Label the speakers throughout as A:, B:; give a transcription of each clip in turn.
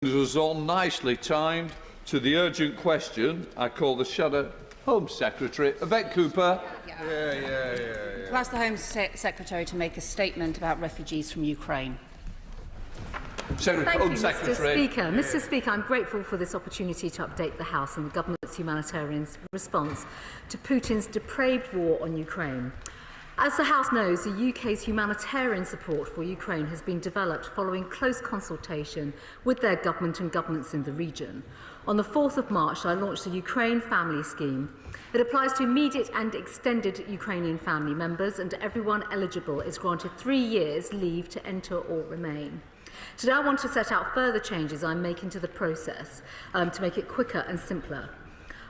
A: was all nicely timed to the urgent question. I call the Shadow Home Secretary, Yvette Cooper.
B: To ask the Home Secretary to make a statement about refugees from Ukraine.
C: Thank you, Mr. Speaker. Mr. Speaker, I'm grateful for this opportunity to update the House on the government's humanitarian response to Putin's depraved war on Ukraine. As the House knows, the UK's humanitarian support for Ukraine has been developed following close consultation with their government and governments in the region. On the 4th of March, I launched the Ukraine Family Scheme. It applies to immediate and extended Ukrainian family members, and everyone eligible is granted 3 years leave to enter or remain. Today, I want to set out further changes I'm making to the process to make it quicker and simpler.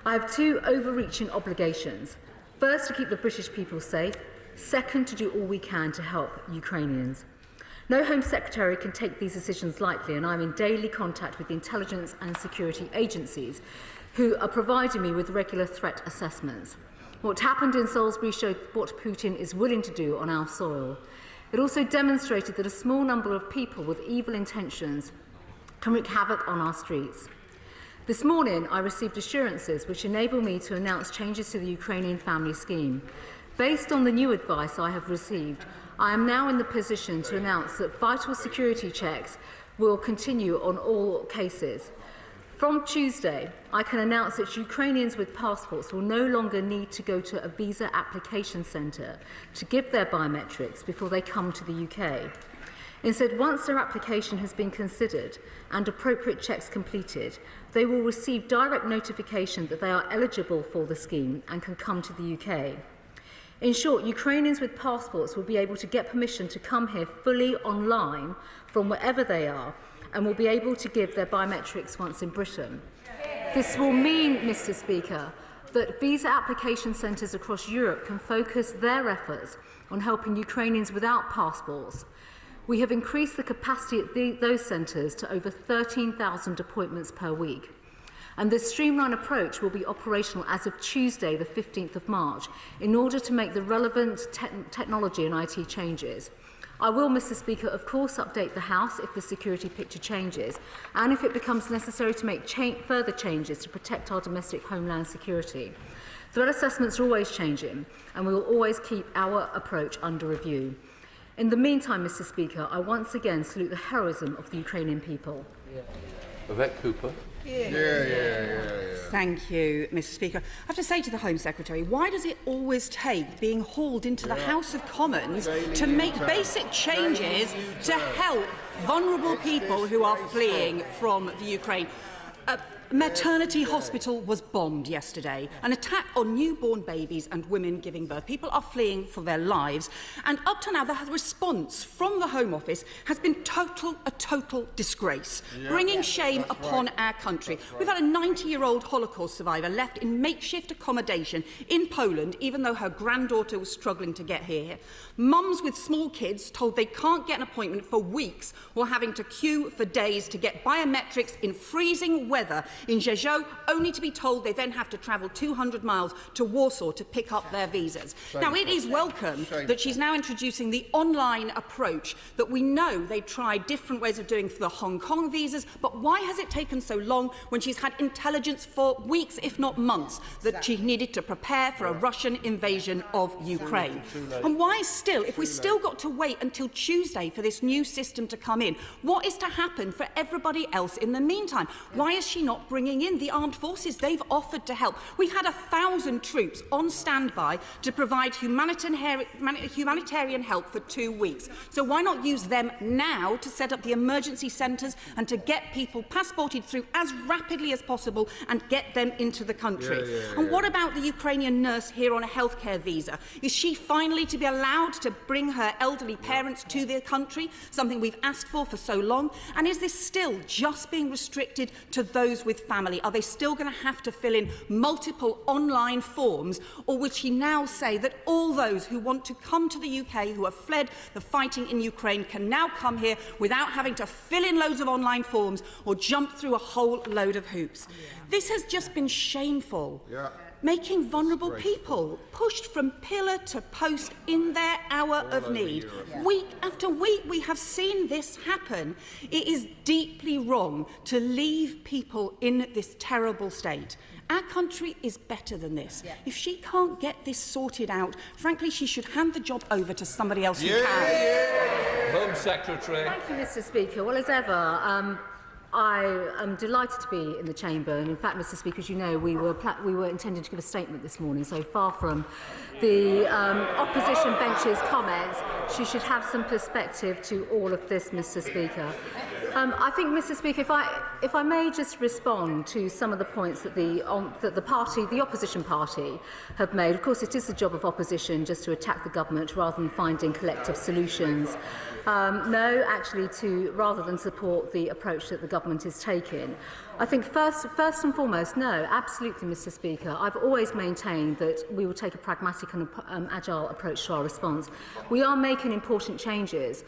C: I have two overreaching obligations. First, to keep the British people safe. Second, to do all we can to help Ukrainians. No Home Secretary can take these decisions lightly, and I'm in daily contact with the intelligence and security agencies who are providing me with regular threat assessments. What happened in Salisbury showed what Putin is willing to do on our soil. It also demonstrated that a small number of people with evil intentions can wreak havoc on our streets. This morning, I received assurances which enable me to announce changes to the Ukrainian Family Scheme. Based on the new advice I have received, I am now in the position to announce that vital security checks will continue on all cases. From Tuesday, I can announce that Ukrainians with passports will no longer need to go to a visa application centre to give their biometrics before they come to the UK. Instead, once their application has been considered and appropriate checks completed, they will receive direct notification that they are eligible for the scheme and can come to the UK. In short, Ukrainians with passports will be able to get permission to come here fully online from wherever they are and will be able to give their biometrics once in Britain. This will mean, Mr. Speaker, that visa application centres across Europe can focus their efforts on helping Ukrainians without passports. We have increased the capacity at those centres to over 13,000 appointments per week. And this streamlined approach will be operational as of Tuesday, the 15th of March, in order to make the relevant technology and IT changes. I will, Mr. Speaker, of course, update the House if the security picture changes and if it becomes necessary to make further changes to protect our domestic homeland security. Threat assessments are always changing, and we will always keep our approach under review. In the meantime, Mr. Speaker, I once again salute the heroism of the Ukrainian people.
A: Yvette Cooper.
B: Thank you, Mr. Speaker. I have to say to the Home Secretary, why does it always take being hauled into the House of Commons to make basic changes to help vulnerable people who are fleeing from the Ukraine? Maternity hospital was bombed yesterday. An attack on newborn babies and women giving birth. People are fleeing for their lives. And up to now, the response from the Home Office has been a total disgrace, bringing shame upon our country. We've had a 90-year-old Holocaust survivor left in makeshift accommodation in Poland, even though her granddaughter was struggling to get here. Mums with small kids told they can't get an appointment for weeks or having to queue for days to get biometrics in freezing weather in Rzeszów, only to be told they then have to travel 200 miles to Warsaw to pick up their visas. Now, it is welcome that she's now introducing the online approach that we know they tried different ways of doing for the Hong Kong visas, but why has it taken so long when she's had intelligence for weeks, if not months, that she needed to prepare for a Russian invasion of Ukraine? And why still, if we've still got to wait until Tuesday for this new system to come in, what is to happen for everybody else in the meantime? Why is she not bringing in the armed forces? They've offered to help. We've had 1,000 troops on standby to provide humanitarian help for 2 weeks. So why not use them now to set up the emergency centres and to get people passported through as rapidly as possible and get them into the country? And what about the Ukrainian nurse here on a healthcare visa? Is she finally to be allowed to bring her elderly parents to the country, something we've asked for so long? And is this still just being restricted to those with family? Are they still going to have to fill in multiple online forms, or would she now say that all those who want to come to the UK, who have fled the fighting in Ukraine, can now come here without having to fill in loads of online forms or jump through a whole load of hoops? This has just been shameful. making vulnerable people pushed from pillar to post in their hour of need. Week after week, we have seen this happen. It is deeply wrong to leave people in this terrible state. Our country is better than this. If she can't get this sorted out, frankly, she should hand the job over to somebody else who can.
A: Home Secretary.
C: Thank you, Mr. Speaker. Well, as ever, I am delighted to be in the chamber, and in fact, Mr. Speaker, as you know, we were intending to give a statement this morning, so far from the opposition bench's comments, she should have some perspective to all of this, Mr. Speaker. I think, Mr. Speaker, if I may just respond to some of the points that the opposition party have made. Of course, it is the job of opposition just to attack the government rather than finding collective solutions. No, actually, rather than support the approach that the government is taking. I think first and foremost, no, absolutely, Mr. Speaker. I've always maintained that we will take a pragmatic and agile approach to our response. We are making important changes.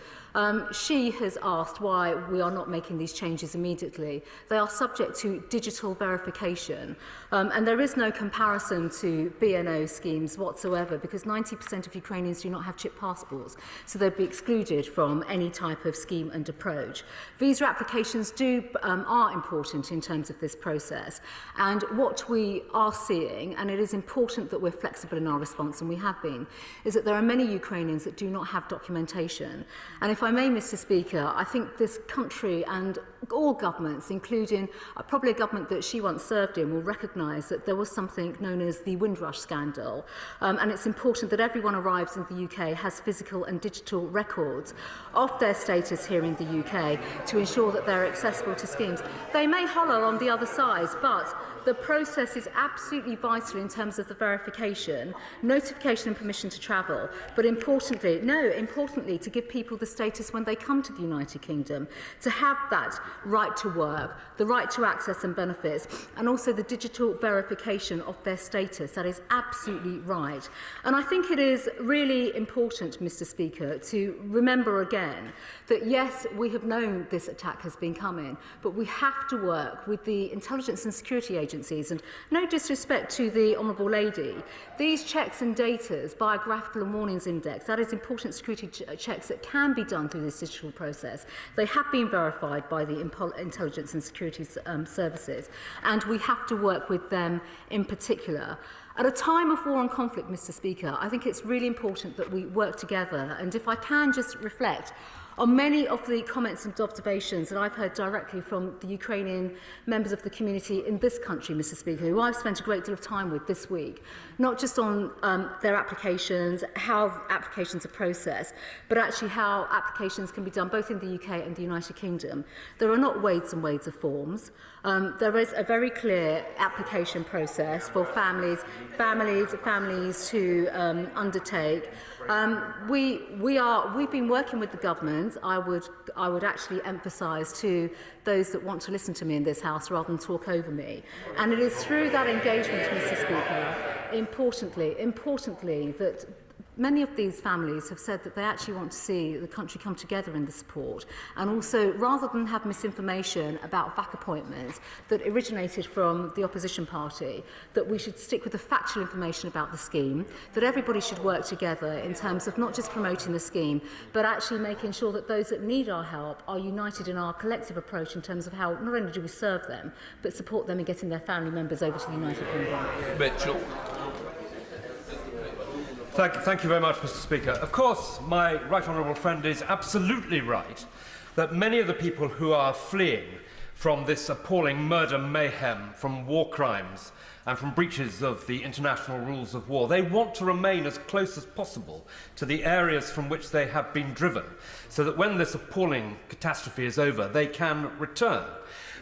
C: She has asked why we are not making these changes immediately. They are subject to digital verification, and there is no comparison to BNO schemes whatsoever, because 90% of Ukrainians do not have chip passports, so they'd be excluded from any type of scheme and approach. Visa applications are important in terms of this process, and what we are seeing, and it is important that we're flexible in our response, and we have been, is that there are many Ukrainians that do not have documentation. And if I may, Mr. Speaker, I think this country and all governments, including probably a government that she once served in, will recognise that there was something known as the Windrush scandal, and it's important that everyone arrives in the UK has physical and digital records of their status here in the UK to ensure that they're accessible to schemes. They may hollow on the other side, but the process is absolutely vital in terms of the verification, notification and permission to travel, but importantly, to give people the status when they come to the United Kingdom, to have that right to work, the right to access and benefits, and also the digital verification of their status. That is absolutely right. And I think it is really important, Mr. Speaker, to remember again that yes, we have known this attack has been coming, but we have to work with the intelligence and security agencies, and no disrespect to the Honourable Lady, these checks and datas, biographical and warnings index, that is important security checks that can be done through this digital process. They have been verified by the intelligence and security services, and we have to work with them in particular. At a time of war and conflict, Mr. Speaker, I think it's really important that we work together, and if I can just reflect on many of the comments and observations that I've heard directly from the Ukrainian members of the community in this country, Mr. Speaker, who I've spent a great deal of time with this week, not just on their applications, how applications are processed, but actually how applications can be done both in the UK and the United Kingdom. There are not wades and wades of forms. There is a very clear application process for families to undertake. We've been working with the government. I would actually emphasise to those that want to listen to me in this House rather than talk over me. And it is through that engagement, Mr. Speaker, importantly, that many of these families have said that they actually want to see the country come together in the support, and also, rather than have misinformation about VAC appointments that originated from the opposition party, that we should stick with the factual information about the scheme, that everybody should work together in terms of not just promoting the scheme, but actually making sure that those that need our help are united in our collective approach in terms of how not only do we serve them, but support them in getting their family members over to the United Kingdom.
A: Mitchell.
D: Thank you very much, Mr. Speaker. Of course, my right honourable friend is absolutely right that many of the people who are fleeing from this appalling murder mayhem, from war crimes and from breaches of the international rules of war, they want to remain as close as possible to the areas from which they have been driven, so that when this appalling catastrophe is over, they can return.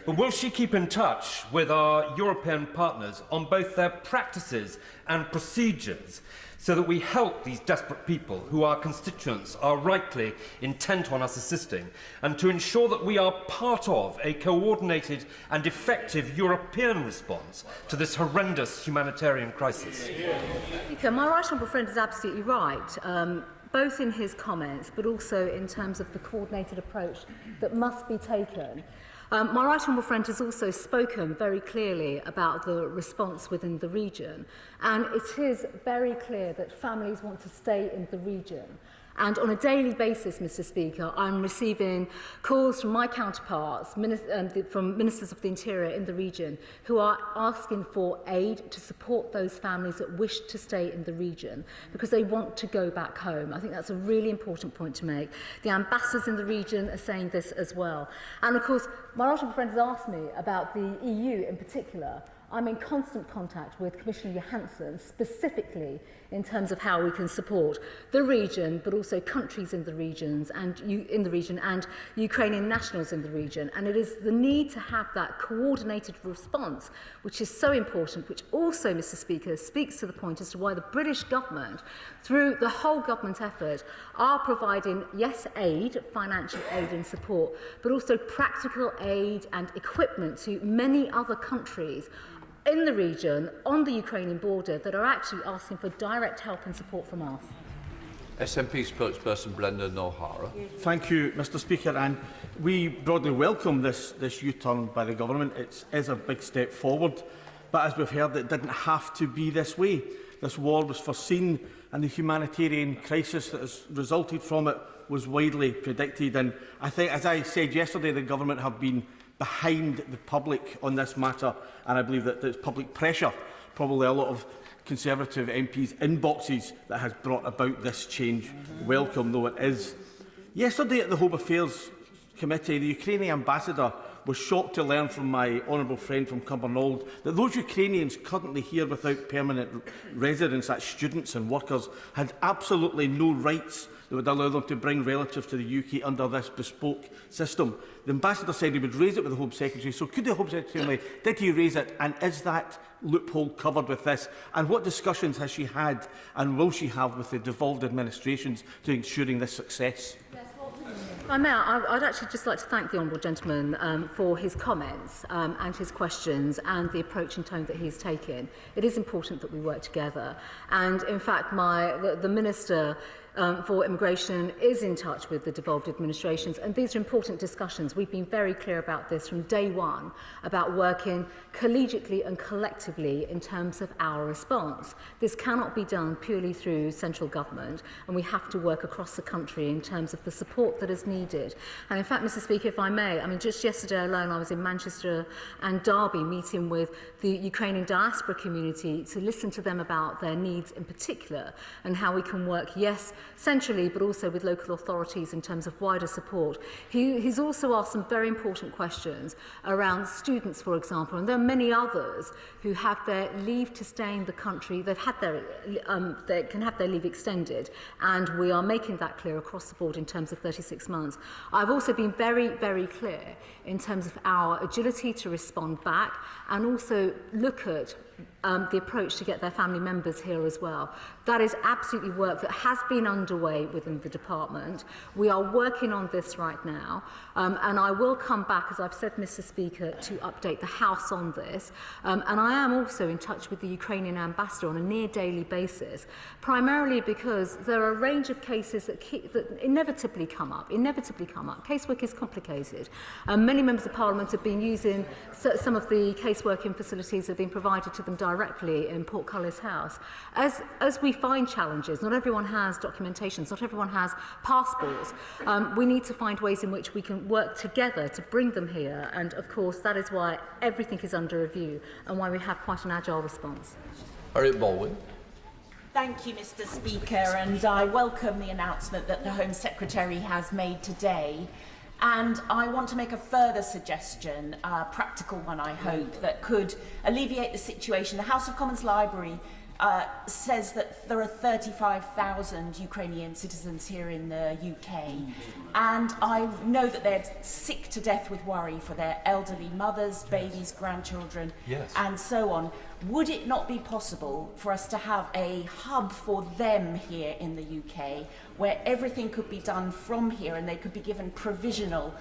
D: But will she keep in touch with our European partners on both their practices and procedures, so that we help these desperate people who our constituents are rightly intent on us assisting, and to ensure that we are part of a coordinated and effective European response to this horrendous humanitarian crisis?
C: Speaker, my right honourable friend is absolutely right, both in his comments but also in terms of the coordinated approach that must be taken. My right honourable friend has also spoken very clearly about the response within the region, and it is very clear that families want to stay in the region. And on a daily basis, Mr. Speaker, I'm receiving calls from my counterparts, from Ministers of the Interior in the region, who are asking for aid to support those families that wish to stay in the region because they want to go back home. I think that's a really important point to make. The ambassadors in the region are saying this as well. And of course, my honourable friend has asked me about the EU in particular. I'm in constant contact with Commissioner Johansson, specifically in terms of how we can support the region, but also countries in the regions and and Ukrainian nationals in the region. And it is the need to have that coordinated response, which is so important, which also, Mr. Speaker, speaks to the point as to why the British government, through the whole government effort, are providing, yes, aid, financial aid and support, but also practical aid and equipment to many other countries in the region, on the Ukrainian border, that are actually asking for direct help and support from us.
A: SNP spokesperson Brendan O'Hara.
E: Thank you, Mr. Speaker. And we broadly welcome this U-turn by the government. It is a big step forward. But as we've heard, it didn't have to be this way. This war was foreseen, and the humanitarian crisis that has resulted from it was widely predicted. And I think, as I said yesterday, the government have been behind the public on this matter, and I believe that there's public pressure, probably a lot of Conservative MPs' inboxes, that has brought about this change, welcome though it is. Yesterday at the Home Affairs Committee, the Ukrainian ambassador was shocked to learn from my honourable friend from Cumbernauld that those Ukrainians currently here without permanent residence, that's students and workers, had absolutely no rights that would allow them to bring relatives to the UK under this bespoke system. The ambassador said he would raise it with the Home Secretary. So could the Home Secretary, did he raise it, and is that loophole covered with this? And what discussions has she had and will she have with the devolved administrations to ensuring this success?
C: I'd actually just like to thank the honourable gentleman for his comments and his questions and the approach and tone that he's taken. It is important that we work together. And in fact, the Minister for Immigration is in touch with the devolved administrations, and these are important discussions. We've been very clear about this from day one, about working collegiately and collectively in terms of our response. This cannot be done purely through central government, and we have to work across the country in terms of the support that is needed. And in fact, Mr. Speaker, if I may, just yesterday alone I was in Manchester and Derby meeting with the Ukrainian diaspora community to listen to them about their needs in particular and how we can work, yes, centrally, but also with local authorities in terms of wider support. He's also asked some very important questions around students, for example, and there are many others who have their leave to stay in the country. They've had they can have their leave extended, and we are making that clear across the board in terms of 36 months. I've also been very, very clear in terms of our agility to respond back and also look at the approach to get their family members here as well. That is absolutely work that has been underway within the department. We are working on this right now, and I will come back, as I've said, Mr. Speaker, to update the House on this. And I am also in touch with the Ukrainian ambassador on a near daily basis, primarily because there are a range of cases that inevitably come up. Casework is complicated. Many members of Parliament have been using some of the caseworking facilities that have been provided to them directly in Portcullis House. As we find challenges, not everyone has documentations, not everyone has passports. We need to find ways in which we can work together to bring them here, and of course that is why everything is under review and why we have quite an agile response.
A: Eric Baldwin.
F: Thank you, Mr. Speaker, and I welcome the announcement that the Home Secretary has made today. And I want to make a further suggestion, a practical one, I hope, that could alleviate the situation. The House of Commons Library says that there are 35,000 Ukrainian citizens here in the UK, and I know that they're sick to death with worry for their elderly mothers, babies, grandchildren, and so on. Would it not be possible for us to have a hub for them here in the UK, where everything could be done from here and they could be given provisional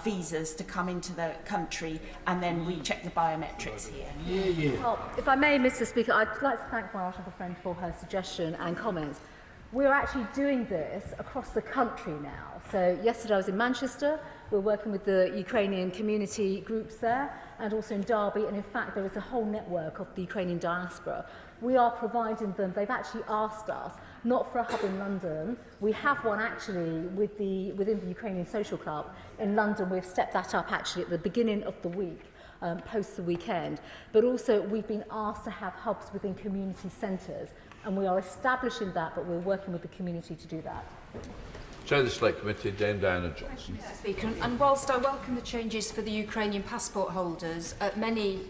F: visas to come into the country, and then recheck the biometrics here?
C: Well, if I may, Mr. Speaker, I'd like to thank my honourable friend for her suggestion and comments. We're actually doing this across the country now. So yesterday I was in Manchester. We're working with the Ukrainian community groups there, and also in Derby, and in fact there is a whole network of the Ukrainian diaspora. We are providing them, they've actually asked us, not for a hub in London. We have one actually within the Ukrainian Social Club in London. We've stepped that up actually at the beginning of the week, post the weekend. But also we've been asked to have hubs within community centres, and we are establishing that, but we're working with the community to do that.
A: Chair of the Select Committee, Dame Diana Johnson.
G: Mr. Speaker, and whilst I welcome the changes for the Ukrainian passport holders, many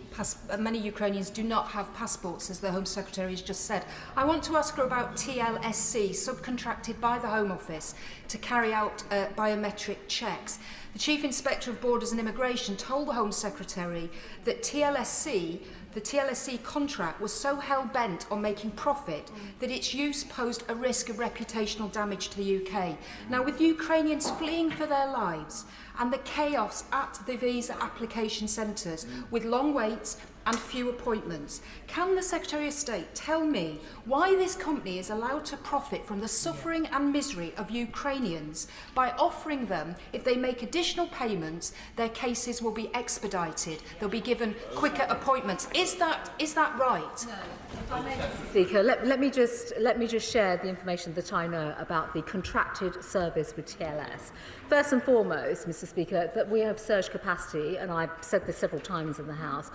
G: Ukrainians do not have passports, as the Home Secretary has just said. I want to ask her about TLSC, subcontracted by the Home Office to carry out biometric checks. The Chief Inspector of Borders and Immigration told the Home Secretary that the TLSC contract was so hell-bent on making profit that its use posed a risk of reputational damage to the UK. Now, with Ukrainians fleeing for their lives and the chaos at the visa application centres with long waits and few appointments, can the Secretary of State tell me why this company is allowed to profit from the suffering and misery of Ukrainians by offering them, if they make additional payments, their cases will be expedited, they'll be given quicker appointments? Is that right?
C: No. Speaker, let me just share the information that I know about the contracted service with TLS. First and foremost, Mr. Speaker, that we have surge capacity, and I've said this several times in the House.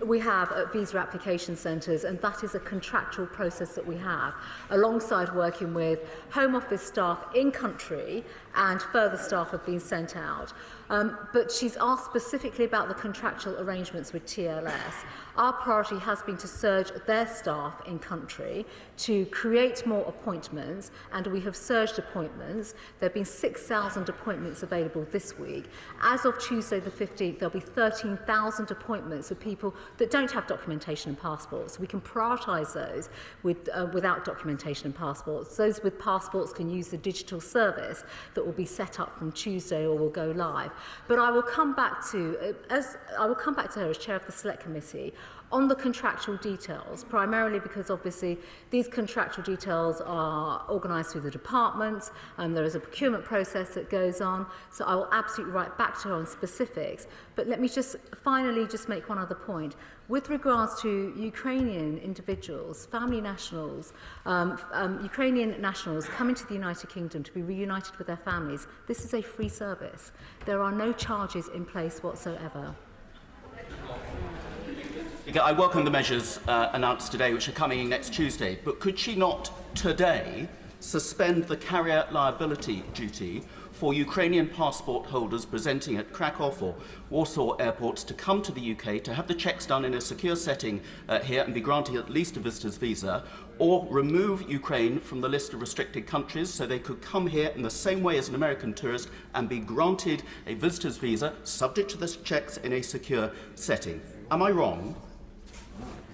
C: We have at visa application centres, and that is a contractual process that we have, alongside working with Home Office staff in country, and further staff have been sent out. But she's asked specifically about the contractual arrangements with TLS. Our priority has been to surge their staff in country to create more appointments, and we have surged appointments. There have been 6,000 appointments available this week. As of Tuesday the 15th, there'll be 13,000 appointments for people that don't have documentation and passports. We can prioritise those without documentation and passports. Those with passports can use the digital service that will be set up from Tuesday or will go live. But I will come back to her as chair of the Select Committee on the contractual details, primarily because obviously these contractual details are organised through the departments, and there is a procurement process that goes on, so I will absolutely write back to her on specifics. But let me just finally just make one other point. With regards to Ukrainian individuals, family nationals, Ukrainian nationals coming to the United Kingdom to be reunited with their families, this is a free service. There are no charges in place whatsoever.
H: I welcome the measures announced today, which are coming in next Tuesday, but could she not today suspend the carrier liability duty for Ukrainian passport holders presenting at Krakow or Warsaw airports to come to the UK to have the checks done in a secure setting here and be granted at least a visitor's visa, or remove Ukraine from the list of restricted countries so they could come here in the same way as an American tourist and be granted a visitor's visa subject to the checks in a secure setting? Am I wrong?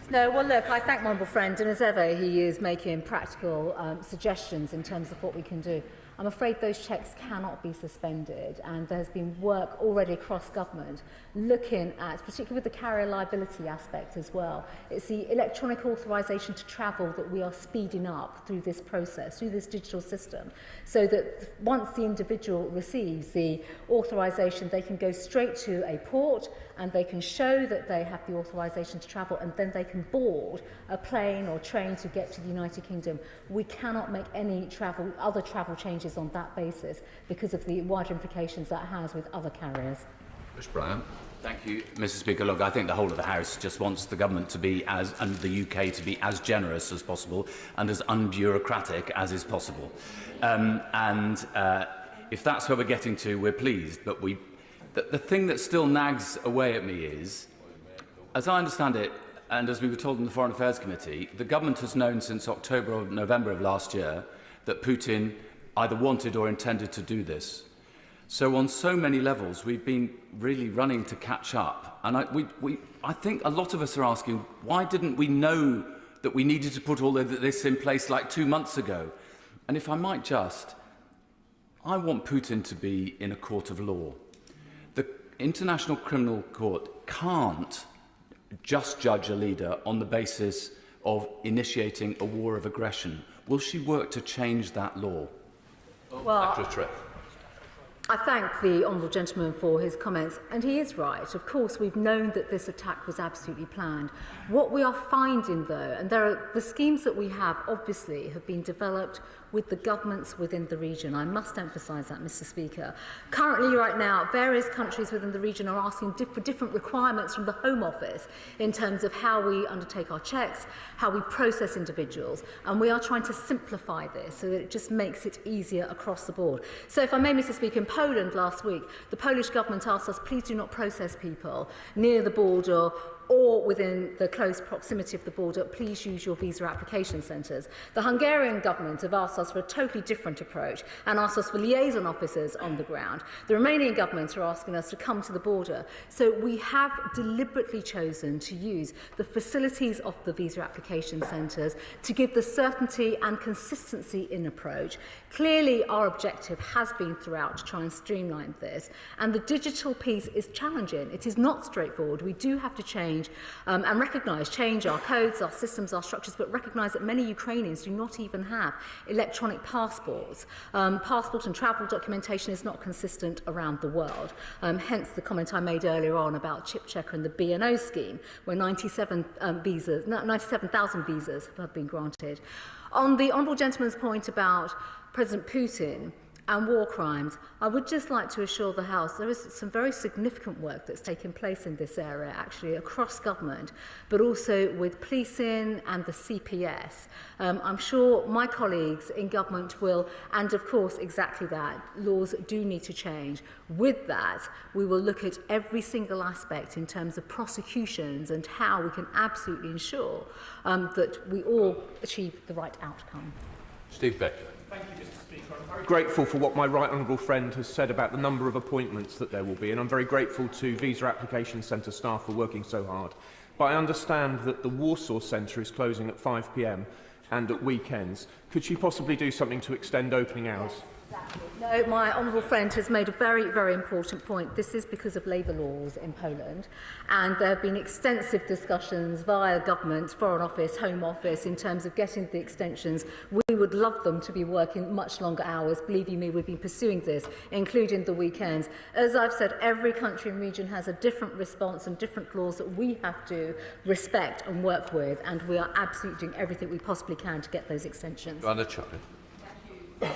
C: No, well, look, I thank my honourable friend, and as ever, he is making practical suggestions in terms of what we can do. I'm afraid those checks cannot be suspended, and there's been work already across government looking at, particularly with the carrier liability aspect as well. It's the electronic authorisation to travel that we are speeding up through this process, through this digital system, so that once the individual receives the authorisation, they can go straight to a port and they can show that they have the authorisation to travel, and then they can board a plane or train to get to the United Kingdom. We cannot make any other travel changes on that basis because of the wider implications that has with other carriers.
A: Mr. Bryan.
I: Thank you, Mr. Speaker. Look, I think the whole of the House just wants the government to be and the UK to be as generous as possible and as unbureaucratic as is possible. If that's where we're getting to, we're pleased. But the thing that still nags away at me is, as I understand it, and as we were told in the Foreign Affairs Committee, the government has known since October or November of last year that Putin either wanted or intended to do this. So on so many levels, we've been really running to catch up. And I think a lot of us are asking, why didn't we know that we needed to put all of this in place like 2 months ago? And if I might just, I want Putin to be in a court of law. The International Criminal Court can't just judge a leader on the basis of initiating a war of aggression. Will she work to change that law?
C: Well,
A: Secretary.
C: I thank the honourable gentleman for his comments, and he is right. Of course, we've known that this attack was absolutely planned. What we are finding, though, and the schemes that we have, obviously, have been developed with the governments within the region. I must emphasise that, Mr. Speaker. Currently, right now, various countries within the region are asking for different requirements from the Home Office in terms of how we undertake our checks, how we process individuals, and we are trying to simplify this so that it just makes it easier across the board. So, if I may, Mr. Speaker, in Poland last week, the Polish government asked us, please do not process people near the border or within the close proximity of the border, please use your visa application centres. The Hungarian government have asked us for a totally different approach and asked us for liaison officers on the ground. The Romanian government are asking us to come to the border. So we have deliberately chosen to use the facilities of the visa application centres to give the certainty and consistency in approach. Clearly, our objective has been throughout to try and streamline this, and the digital piece is challenging. It is not straightforward. We do have to change and change our codes, our systems, our structures, but recognise that many Ukrainians do not even have electronic passports. Passport and travel documentation is not consistent around the world. Hence the comment I made earlier on about Chip Checker and the B&O scheme, where 97,000 visas have been granted. On the honourable gentleman's point about President Putin and war crimes, I would just like to assure the House there is some very significant work that's taken place in this area, actually, across government, but also with policing and the CPS. I'm sure my colleagues in government will, and of course, exactly that, laws do need to change. With that, we will look at every single aspect in terms of prosecutions and how we can absolutely ensure that we all achieve the right outcome.
A: Steve Becker.
J: Thank you, Mr. Speaker. I'm very grateful for what my right honourable friend has said about the number of appointments that there will be, and I'm very grateful to Visa Application Centre staff for working so hard. But I understand that the Warsaw Centre is closing at 5 p.m. and at weekends. Could she possibly do something to extend opening hours?
C: No, my honourable friend has made a very, very important point. This is because of labour laws in Poland, and there have been extensive discussions via government, Foreign Office, Home Office, in terms of getting the extensions. We would love them to be working much longer hours. Believe you me, we've been pursuing this, including the weekends. As I've said, every country and region has a different response and different laws that we have to respect and work with, and we are absolutely doing everything we possibly can to get those extensions.
K: Mr.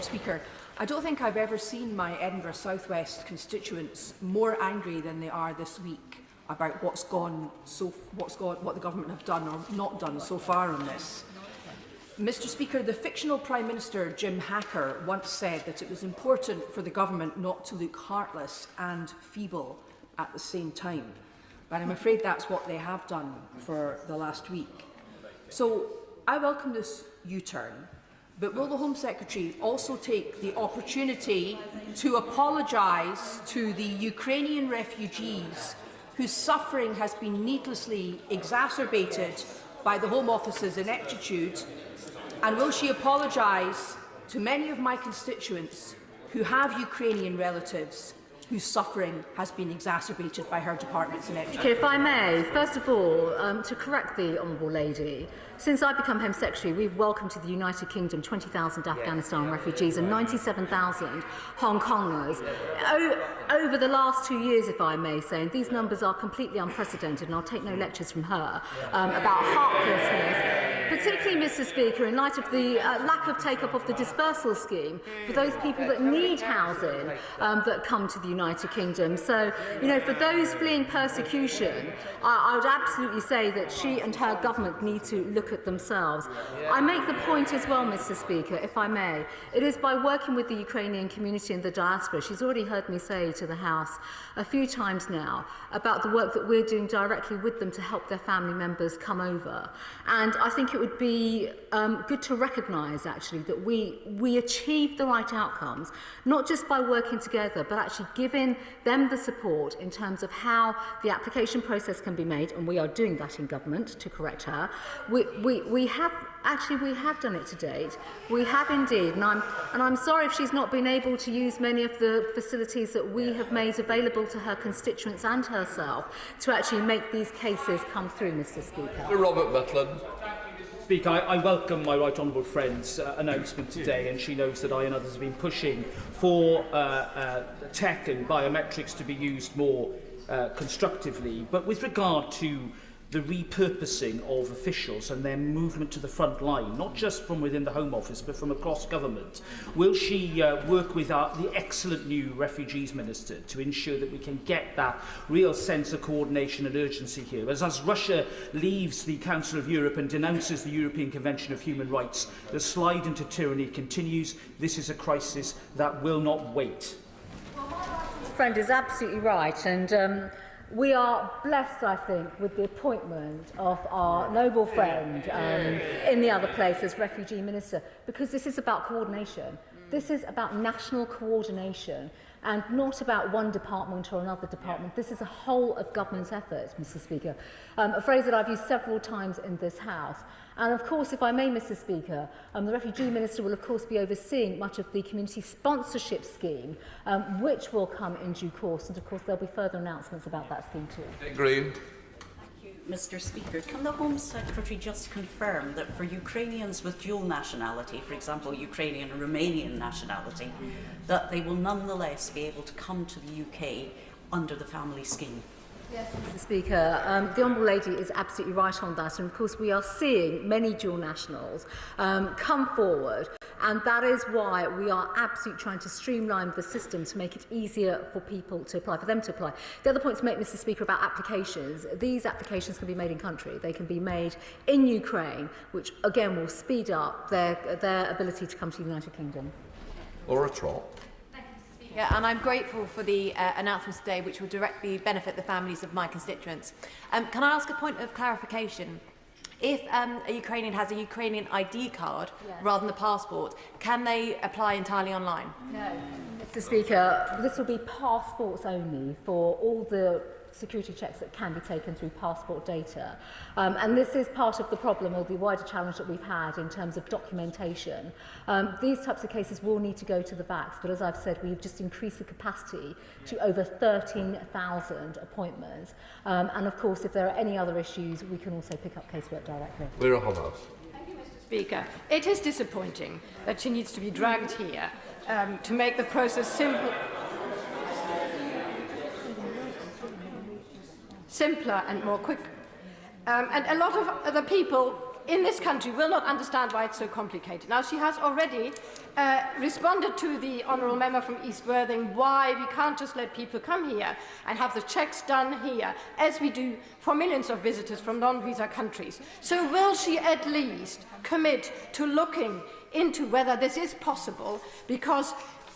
K: Speaker, I don't think I've ever seen my Edinburgh South West constituents more angry than they are this week about what the government have done or not done so far on this. Mr. Speaker, the fictional Prime Minister Jim Hacker once said that it was important for the government not to look heartless and feeble at the same time. But I'm afraid that's what they have done for the last week. So I welcome this U-turn. But will the Home Secretary also take the opportunity to apologise to the Ukrainian refugees whose suffering has been needlessly exacerbated by the Home Office's ineptitude? And will she apologise to many of my constituents who have Ukrainian relatives whose suffering has been exacerbated by her department's ineptitude?
C: If I may, first of all, to correct the honourable lady, since I've become Home Secretary, we've welcomed to the United Kingdom 20,000 Afghanistan refugees and 97,000 Hong Kongers. Over the last 2 years, if I may say, and these numbers are completely unprecedented, and I'll take no lectures from her about heartlessness, particularly, Mr. Speaker, in light of the lack of take-up of the dispersal scheme for those people that need housing that come to the United Kingdom. So, you know, for those fleeing persecution, I would absolutely say that she and her government need to look at themselves. I make the point as well, Mr. Speaker, if I may. It is by working with the Ukrainian community and the diaspora. She's already heard me say to the House a few times now about the work that we're doing directly with them to help their family members come over. And I think it would be good to recognise, actually, that we achieve the right outcomes, not just by working together, but actually giving them the support in terms of how the application process can be made, and we are doing that in government, to correct her. We have done it to date. We have indeed, and I'm sorry if she's not been able to use many of the facilities that we have made available to her constituents and herself to actually make these cases come through, Mr. Speaker.
A: Robert Butland.
L: Speaker, I welcome my right honourable friend's announcement today, and she knows that I and others have been pushing for tech and biometrics to be used more constructively. But with regard to the repurposing of officials and their movement to the front line, not just from within the Home Office but from across government, will she work with the excellent new Refugees Minister to ensure that we can get that real sense of coordination and urgency here? As Russia leaves the Council of Europe and denounces the European Convention of Human Rights, the slide into tyranny continues. This is a crisis that will not wait.
C: Friend is absolutely right, and we are blessed, I think, with the appointment of our noble friend in the other place as Refugee Minister, because this is about coordination. This is about national coordination and not about one department or another department. This is a whole of government effort, Mr. Speaker, a phrase that I've used several times in this House. And of course, if I may, Mr. Speaker, the Refugee Minister will of course be overseeing much of the community sponsorship scheme, which will come in due course, and of course there'll be further announcements about that scheme too.
A: Green.
M: Mr. Speaker, can the Home Secretary just confirm that for Ukrainians with dual nationality, for example Ukrainian and Romanian nationality, that they will nonetheless be able to come to the UK under the family scheme?
C: Yes, Mr. Speaker, the Honourable Lady is absolutely right on that, and of course we are seeing many dual nationals come forward, and that is why we are absolutely trying to streamline the system to make it easier for people to apply, for them to apply. The other point to make, Mr. Speaker, about applications, these applications can be made in country. They can be made in Ukraine, which again will speed up their ability to come to the United Kingdom.
A: Laura Trott.
N: Yeah, and I'm grateful for the announcements today, which will directly benefit the families of my constituents. Can I ask a point of clarification? If a Ukrainian has a Ukrainian ID card rather than the passport, can they apply entirely online?
C: No. Mr. Speaker, this will be passports only for all the security checks that can be taken through passport data. And this is part of the problem or the wider challenge that we've had in terms of documentation. These types of cases will need to go to the VACs, but as I've said, we've just increased the capacity to over 13,000 appointments. And of course, if there are any other issues, we can also pick up casework directly.
A: Vera Hobhouse.
K: Speaker, it is disappointing that she needs to be dragged here to make the process simpler and more quick. And a lot of the people in this country will not understand why it's so complicated. Now, she has already responded to the honourable member from East Worthing why we can't just let people come here and have the checks done here, as we do for millions of visitors from non-visa countries. So will she at least commit to looking into whether this is possible, because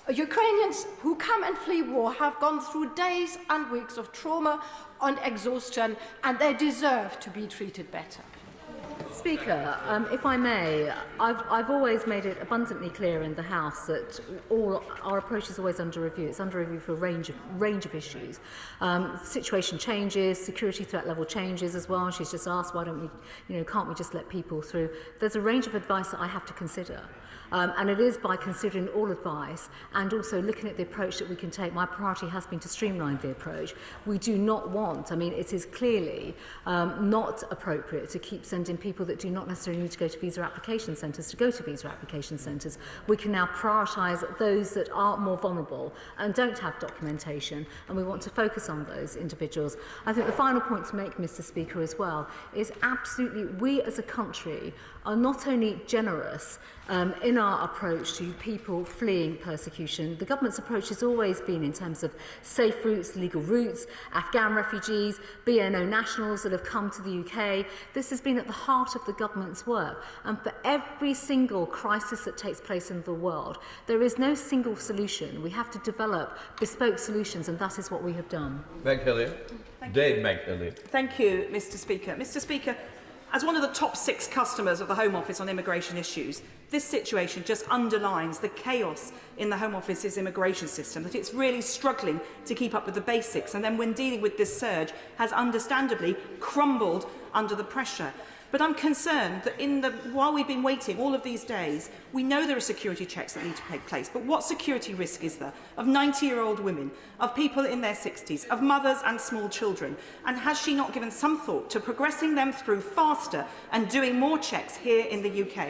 K: Ukrainians who come and flee war have gone through days and weeks of trauma and exhaustion, and they deserve to be treated better.
C: Speaker, if I may, I've always made it abundantly clear in the House that all our approach is always under review. It's under review for a range of issues. Situation changes, security threat level changes as well. She's just asked, why don't we, can't we just let people through? There's a range of advice that I have to consider. And it is by considering all advice and also looking at the approach that we can take. My priority has been to streamline the approach. We do not want, it is clearly not appropriate to keep sending people that do not necessarily need to go to visa application centres to go to visa application centres. We can now prioritise those that are more vulnerable and don't have documentation, and we want to focus on those individuals. I think the final point to make, Mr. Speaker, as well, is absolutely we as a country are not only generous in our approach to people fleeing persecution. The government's approach has always been in terms of safe routes, legal routes, Afghan refugees, BNO nationals that have come to the UK. This has been at the heart of the government's work. And for every single crisis that takes place in the world, there is no single solution. We have to develop bespoke solutions, and that is what we have done.
A: Meg Hillier. Dave Meg Hillier.
O: Thank you, Mr. Speaker. Mr. Speaker, as one of the top 6 customers of the Home Office on immigration issues, this situation just underlines the chaos in the Home Office's immigration system, that it's really struggling to keep up with the basics, and then when dealing with this surge has understandably crumbled under the pressure. But I'm concerned that while we've been waiting all of these days, we know there are security checks that need to take place. But what security risk is there of 90-year-old women, of people in their 60s, of mothers and small children? And has she not given some thought to progressing them through faster and doing more checks here in the UK?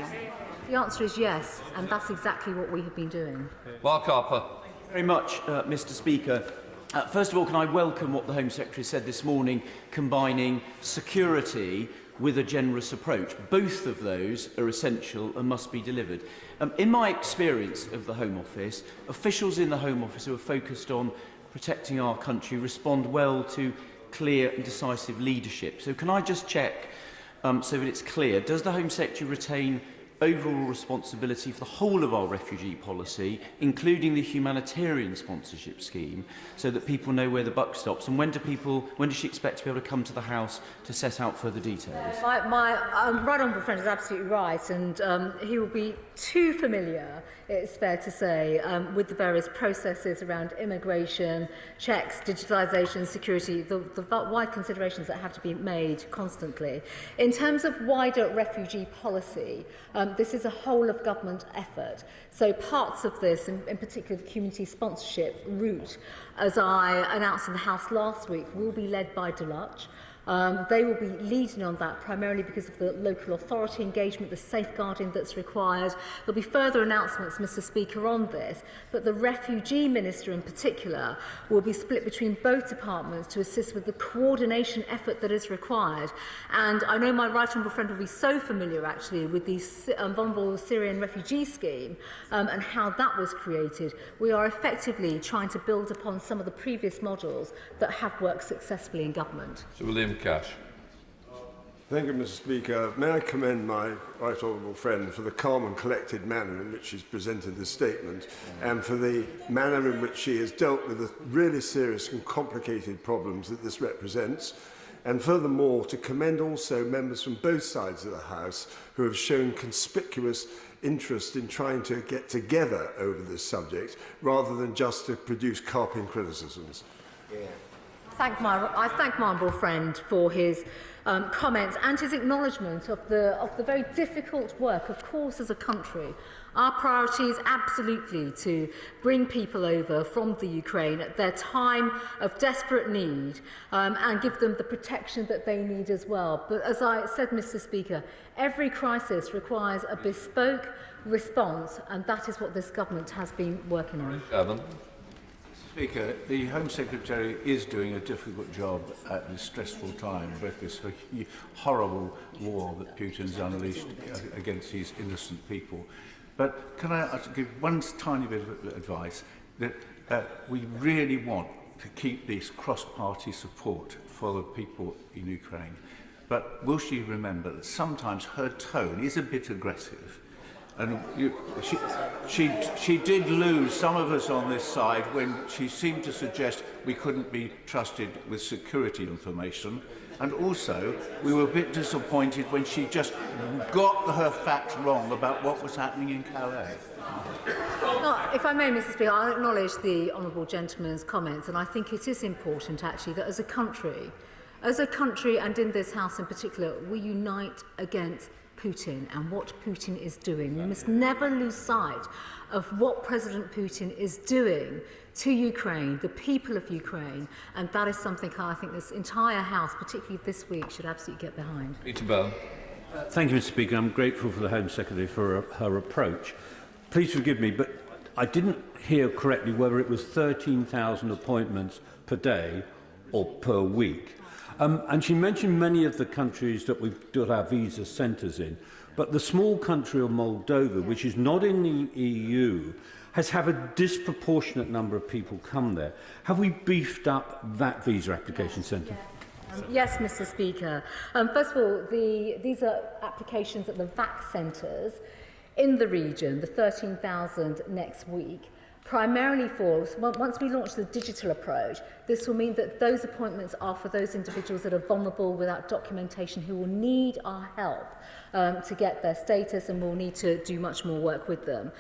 C: The answer is yes, and that's exactly what we have been doing.
A: Mark Harper.
P: Very much, Mr. Speaker. First of all, can I welcome what the Home Secretary said this morning, combining security with a generous approach. Both of those are essential and must be delivered. In my experience of the Home Office, officials in the Home Office who are focused on protecting our country respond well to clear and decisive leadership. So can I just check so that it's clear, does the Home Secretary retain overall responsibility for the whole of our refugee policy, including the humanitarian sponsorship scheme, so that people know where the buck stops? And when does she expect to be able to come to the House to set out further details?
C: My right honourable friend is absolutely right, and he will be too familiar, it's fair to say, with the various processes around immigration, checks, digitalisation, security, the wide considerations that have to be made constantly. In terms of wider refugee policy, this is a whole-of-government effort. So parts of this, in particular the community sponsorship route, as I announced in the House last week, will be led by Deluxe. They will be leading on that primarily because of the local authority engagement, the safeguarding that's required. There'll be further announcements, Mr. Speaker, on this, but the Refugee Minister in particular will be split between both departments to assist with the coordination effort that is required. And I know my right honourable friend will be so familiar actually with the vulnerable Syrian refugee scheme and how that was created. We are effectively trying to build upon some of the previous models that have worked successfully in government.
A: Sir William Cash.
Q: Thank you, Mr. Speaker. May I commend my right honourable friend for the calm and collected manner in which she's presented this statement and for the manner in which she has dealt with the really serious and complicated problems that this represents. And furthermore, to commend also members from both sides of the House who have shown conspicuous interest in trying to get together over this subject rather than just to produce carping criticisms.
C: I thank my honourable friend for his comments and his acknowledgement of the very difficult work, of course, as a country. Our priority is absolutely to bring people over from the Ukraine at their time of desperate need and give them the protection that they need as well. But as I said, Mr. Speaker, every crisis requires a bespoke response, and that is what this government has been working on.
A: Evan.
R: Speaker, the Home Secretary is doing a difficult job at this stressful time with this horrible war that Putin's unleashed against these innocent people. But can I give one tiny bit of advice that we really want to keep this cross-party support for the people in Ukraine. But will she remember that sometimes her tone is a bit aggressive? And she did lose some of us on this side when she seemed to suggest we couldn't be trusted with security information. And also, we were a bit disappointed when she just got her facts wrong about what was happening in Calais.
C: No, if I may, Mr. Speaker, I acknowledge the honourable gentleman's comments, and I think it is important, actually, that as a country and in this House in particular, we unite against Putin and what Putin is doing. We must never lose sight of what President Putin is doing to Ukraine, the people of Ukraine, and that is something I think this entire House, particularly this week, should absolutely get behind.
A: Peter Bell.
S: Thank you, Mr. Speaker. I'm grateful for the Home Secretary for her approach. Please forgive me, but I didn't hear correctly whether it was 13,000 appointments per day or per week. And she mentioned many of the countries that we've got our visa centres in, but the small country of Moldova, which is not in the EU, has had a disproportionate number of people come there. Have we beefed up that visa application centre?
C: Yes, Mr. Speaker. First of all, these are applications at the VAC centres in the region, the 13,000 next week. Primarily for, once we launch the digital approach, this will mean that those appointments are for those individuals that are vulnerable without documentation who will need our help to get their status, and will need to do much more work with them.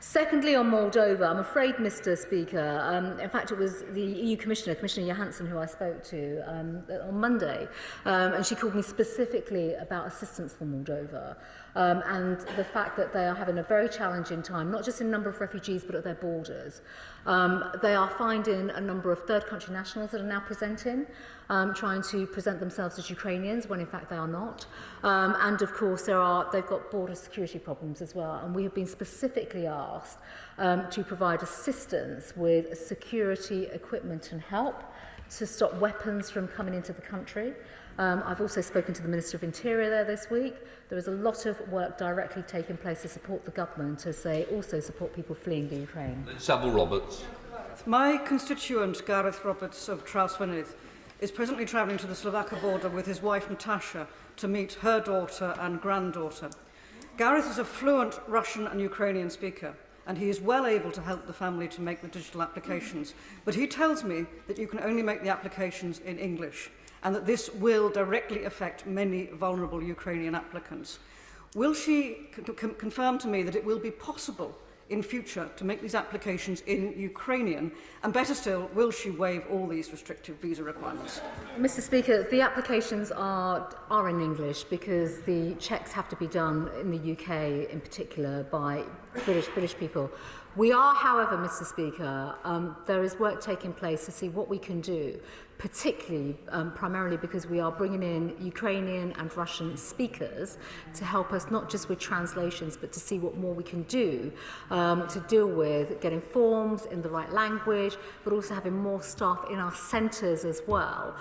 C: Secondly, on Moldova, I'm afraid, Mr. Speaker, in fact, it was the EU Commissioner, Commissioner Johansson, who I spoke to on Monday, and she called me specifically about assistance for Moldova and the fact that they are having a very challenging time, not just in number of refugees, but at their borders. They are finding a number of third country nationals that are now presenting, trying to present themselves as Ukrainians when in fact they are not. And of course they've got border security problems as well, and we have been specifically asked to provide assistance with security equipment and help to stop weapons from coming into the country. I've also spoken to the Minister of Interior there this week. There is a lot of work directly taking place to support the government as they also support people fleeing the Ukraine.
A: Savile Roberts.
T: My constituent, Gareth Roberts of Trawsfynydd, is presently travelling to the Slovakia border with his wife Natasha to meet her daughter and granddaughter. Gareth is a fluent Russian and Ukrainian speaker, and he is well able to help the family to make the digital applications. But he tells me that you can only make the applications in English, and that this will directly affect many vulnerable Ukrainian applicants. Will she confirm to me that it will be possible in future to make these applications in Ukrainian, and better still, will she waive all these restrictive visa requirements?
C: Mr. Speaker, the applications are in English because the checks have to be done in the UK in particular by British people. We are, however, Mr. Speaker, there is work taking place to see what we can do, particularly, primarily because we are bringing in Ukrainian and Russian speakers to help us not just with translations, but to see what more we can do to deal with getting forms in the right language, but also having more staff in our centres as well,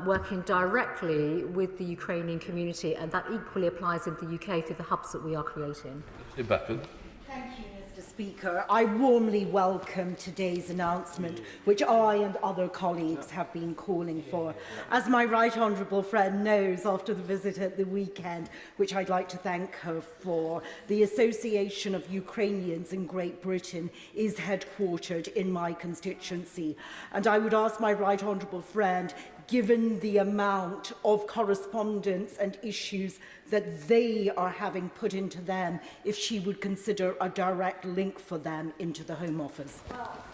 C: working directly with the Ukrainian community, and that equally applies in the UK through the hubs that we are creating.
A: Mr. Beckett.
U: Thank you, Mr. Speaker. I warmly welcome today's announcement, which I and other colleagues have been calling for. As my right honourable friend knows after the visit at the weekend, which I'd like to thank her for, the Association of Ukrainians in Great Britain is headquartered in my constituency. And I would ask my right honourable friend, given the amount of correspondence and issues that they are having put into them, if she would consider a direct link for them into the Home Office.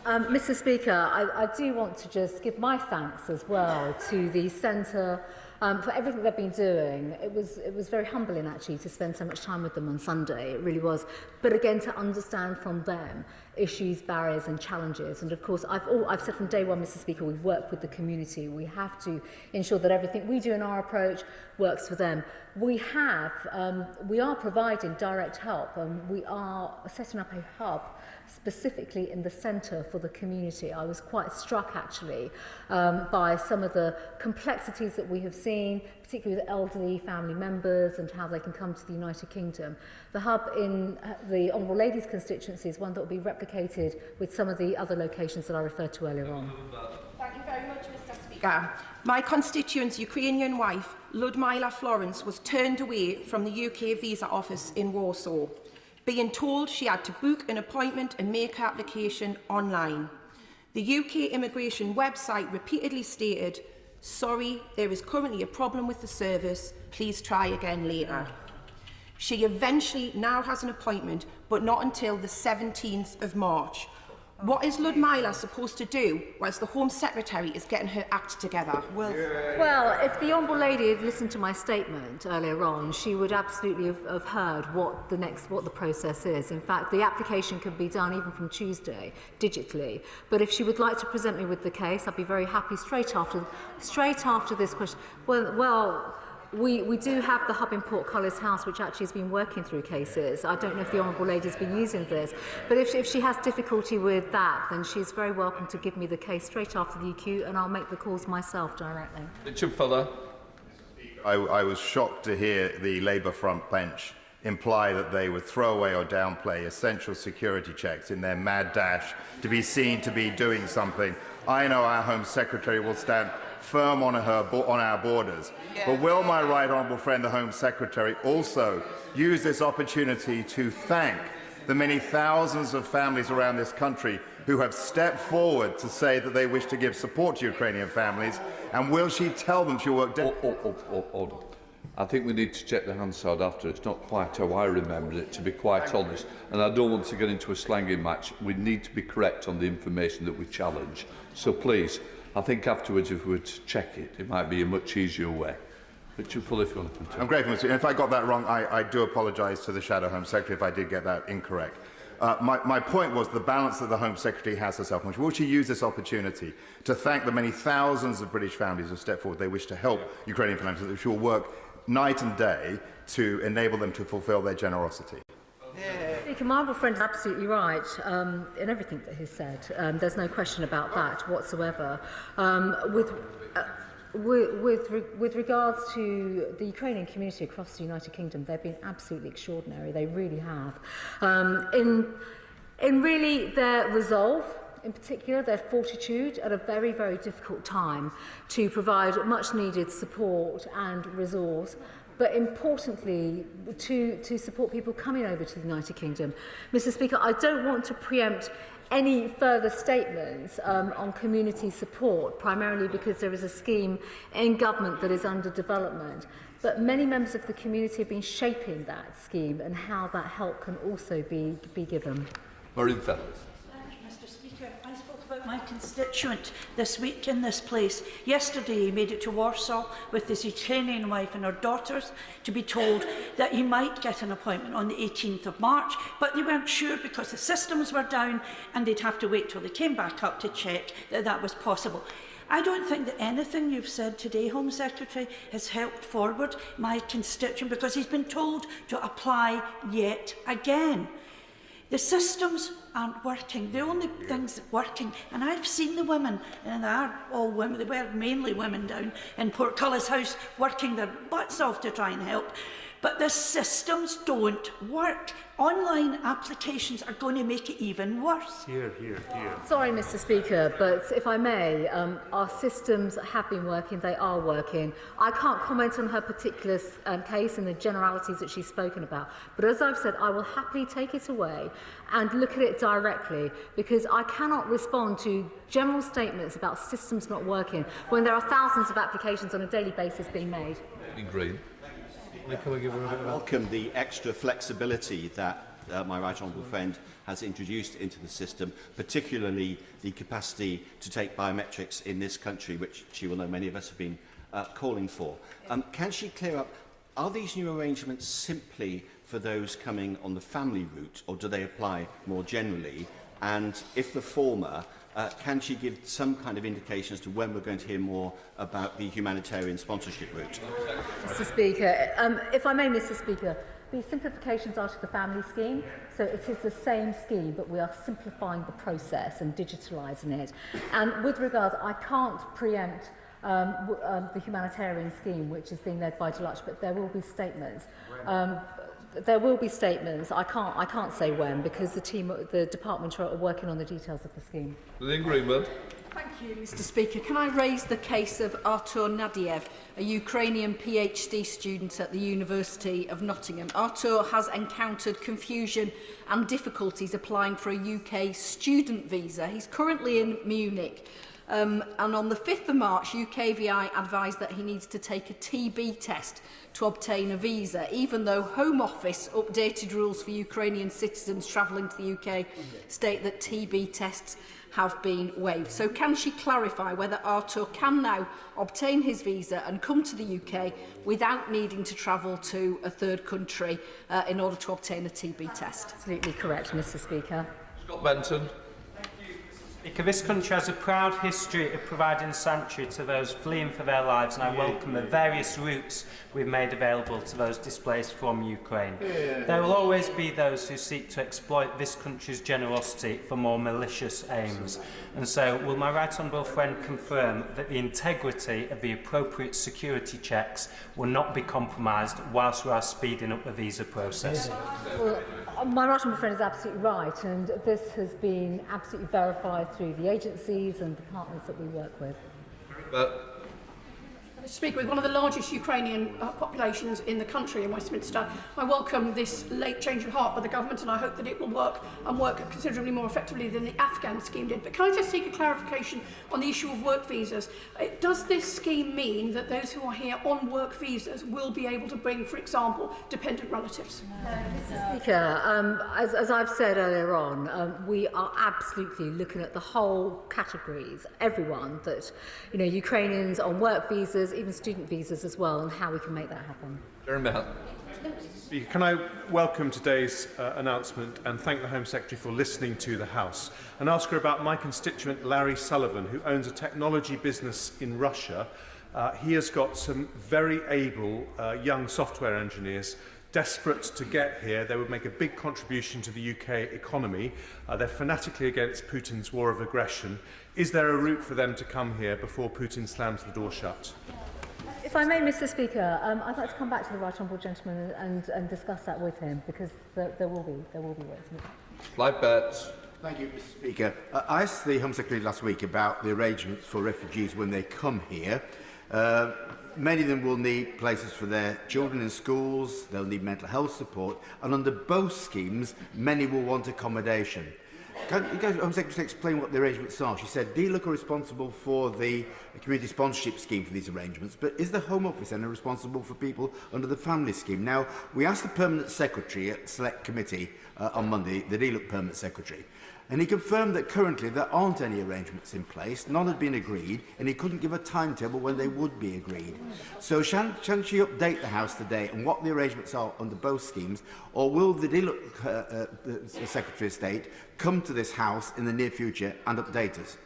C: Mr. Speaker, I do want to just give my thanks as well to the Centre for everything they've been doing. It was very humbling actually to spend so much time with them on Sunday, it really was. But again, to understand from them issues, barriers and challenges. And of course, I've said from day one, Mr. Speaker, we work with the community. We have to ensure that everything we do in our approach works for them. We are providing direct help, and we are setting up a hub specifically in the centre for the community. I was quite struck actually by some of the complexities that we have seen, particularly with elderly family members and how they can come to the United Kingdom. The hub in the Honourable Lady's constituency is one that will be replicated with some of the other locations that I referred to earlier on.
V: Thank you very much, Mr. Speaker. My constituent's Ukrainian wife, Ludmila Florence, was turned away from the UK visa office in Warsaw, being told she had to book an appointment and make her application online. The UK immigration website repeatedly stated, "Sorry, there is currently a problem with the service. Please try again later." She eventually now has an appointment, but not until the 17th of March. What is Ludmila supposed to do whilst the Home Secretary is getting her act together?
C: Well, if the Honourable Lady had listened to my statement earlier on, she would absolutely have heard what the process is. In fact, the application can be done even from Tuesday, digitally. But if she would like to present me with the case, I'd be very happy straight after this question. We do have the hub in Portcullis House, which actually has been working through cases. I don't know if the Honourable Lady has been using this, but if she has difficulty with that, then she's very welcome to give me the case straight after the EQ, and I'll make the calls myself directly.
A: Richard Fuller.
W: I was shocked to hear the Labour front bench imply that they would throw away or downplay essential security checks in their mad dash to be seen to be doing something. I know our Home Secretary will stand firm on our borders. But will my right honourable friend, the Home Secretary, also use this opportunity to thank the many thousands of families around this country who have stepped forward to say that they wish to give support to Ukrainian families, and will she tell them she'll work...
A: I think we need to check the Hansard after. It's not quite how I remembered it, to be quite honest. And I don't want to get into a slanging match. We need to be correct on the information that we challenge. So please, I think afterwards, if we were to check it, it might be a much easier way. Richard Fuller, if you want to continue.
W: I'm grateful, Mr. If I got that wrong, I do apologise to the Shadow Home Secretary if I did get that incorrect. My point was the balance that the Home Secretary has herself. Will she use this opportunity to thank the many thousands of British families who have stepped forward? They wish to help Ukrainian families, that she will work night and day to enable them to fulfil their generosity.
C: Speaker, my honourable friend is absolutely right in everything that he said. There's no question about that whatsoever. With regards to the Ukrainian community across the United Kingdom, they've been absolutely extraordinary. They really have. In really their resolve, in particular, their fortitude at a very, very difficult time to provide much needed support and resource, but importantly, to support people coming over to the United Kingdom. Mr. Speaker, I don't want to preempt any further statements on community support, primarily because there is a scheme in government that is under development. But many members of the community have been shaping that scheme and how that help can also be given.
A: Maureen Fellows.
B: Mr. Speaker, I spoke about my constituent this week in this place. Yesterday he made it to Warsaw with his Ukrainian wife and her daughters to be told that he might get an appointment on the 18th of March, but they weren't sure because the systems were down and they'd have to wait till they came back up to check that that was possible. I don't think that anything you've said today, Home Secretary, has helped forward my constituent because he's been told to apply yet again. The systems aren't working. The only things working, and I've seen the women, and they are all women, they were mainly women down in Portcullis House working their butts off to try and help. But the systems don't work. Online applications are going to make it even worse.
R: Here.
C: Sorry, Mr. Speaker, but if I may, our systems have been working, they are working. I can't comment on her particular case and the generalities that she's spoken about, but as I've said, I will happily take it away and look at it directly, because I cannot respond to general statements about systems not working when there are thousands of applications on a daily basis being made.
A: Green.
D: I welcome the extra flexibility that my right honourable friend has introduced into the system, particularly the capacity to take biometrics in this country, which she will know many of us have been calling for. Can she clear up, are these new arrangements simply for those coming on the family route, or do they apply more generally? And if the former, can she give some kind of indication as to when we're going to hear more about the humanitarian sponsorship route?
C: Mr. Speaker, if I may, Mr. Speaker, the simplifications are to the family scheme, so it is the same scheme, but we are simplifying the process and digitalising it. And with regards, I can't preempt the humanitarian scheme, which is being led by Deluxe, but there will be statements. There will be statements. I can't say when, because the department are working on the details of the scheme.
A: The agreement.
K: Thank you, Mr. Speaker. Can I raise the case of Artur Nadiev, a Ukrainian PhD student at the University of Nottingham? Artur has encountered confusion and difficulties applying for a UK student visa. He's currently in Munich. And on the 5th of March, UKVI advised that he needs to take a TB test to obtain a visa, even though Home Office updated rules for Ukrainian citizens travelling to the UK state that TB tests have been waived. So can she clarify whether Artur can now obtain his visa and come to the UK without needing to travel to a third country in order to obtain a TB test?
C: Absolutely correct, Mr. Speaker.
A: Scott Benton.
E: Speaker, this country has a proud history of providing sanctuary to those fleeing for their lives, and I welcome the various routes we've made available to those displaced from Ukraine. There will always be those who seek to exploit this country's generosity for more malicious aims. And so, will my right honourable friend confirm that the integrity of the appropriate security checks will not be compromised whilst we are speeding up the visa process?
C: Well, my right honourable friend is absolutely right, and this has been absolutely verified through the agencies and departments that we work with.
F: Mr. Speaker, with one of the largest Ukrainian populations in the country in Westminster, I welcome this late change of heart by the government, and I hope that it will work considerably more effectively than the Afghan scheme did. But can I just seek a clarification on the issue of work visas? Does this scheme mean that those who are here on work visas will be able to bring, for example, dependent relatives?
C: Mr. Speaker, as I've said earlier on, we are absolutely looking at the whole categories, everyone that, Ukrainians on work visas, even student visas as well, and how we can make that happen.
G: Speaker, can I welcome today's announcement and thank the Home Secretary for listening to the House, and ask her about my constituent Larry Sullivan, who owns a technology business in Russia. He has got some very able young software engineers desperate to get here. They would make a big contribution to the UK economy. They're fanatically against Putin's war of aggression. Is there a route for them to come here before Putin slams the door shut?
C: If I may, Mr. Speaker, I'd like to come back to the right honourable gentleman and discuss that with him, because there will be ways.
A: Live bets.
H: Thank you, Mr. Speaker. I asked the Home Secretary last week about the arrangements for refugees when they come here. Many of them will need places for their children in schools, they'll need mental health support, and under both schemes, many will want accommodation. Can the Home Secretary explain what the arrangements are? She said DLUC are responsible for the community sponsorship scheme for these arrangements, but is the Home Office then responsible for people under the family scheme? Now, we asked the Permanent Secretary at Select Committee on Monday, the DLUC Permanent Secretary, and he confirmed that currently there aren't any arrangements in place, none had been agreed, and he couldn't give a timetable when they would be agreed. So shan't she update the House today on what the arrangements are under both schemes, or will the DLUC Secretary of State come to this House in the near future and update us?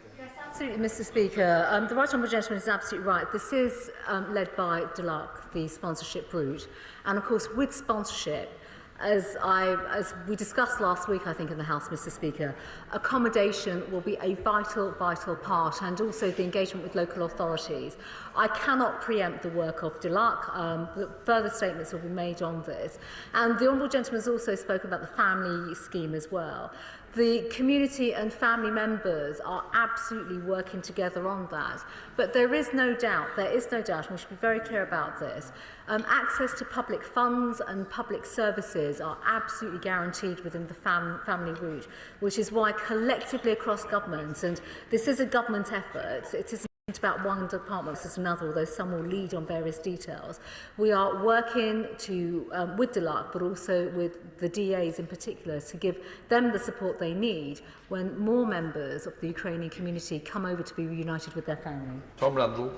C: Absolutely, Mr. Speaker. The right honourable gentleman is absolutely right. This is led by DLUC, the sponsorship route, and of course with sponsorship, as we discussed last week, I think, in the House, Mr. Speaker, accommodation will be a vital part, and also the engagement with local authorities. I cannot preempt the work of DLUC. Further statements will be made on this. And the honourable gentleman has also spoken about the family scheme as well. The community and family members are absolutely working together on that. But there is no doubt, and we should be very clear about this, access to public funds and public services are absolutely guaranteed within the family route, which is why collectively across government, and this is a government effort, it isn't about one department versus another, although some will lead on various details. We are working with DLUC, but also with the DAs in particular, to give them the support they need when more members of the Ukrainian community come over to be reunited with their family.
A: Tom Randall.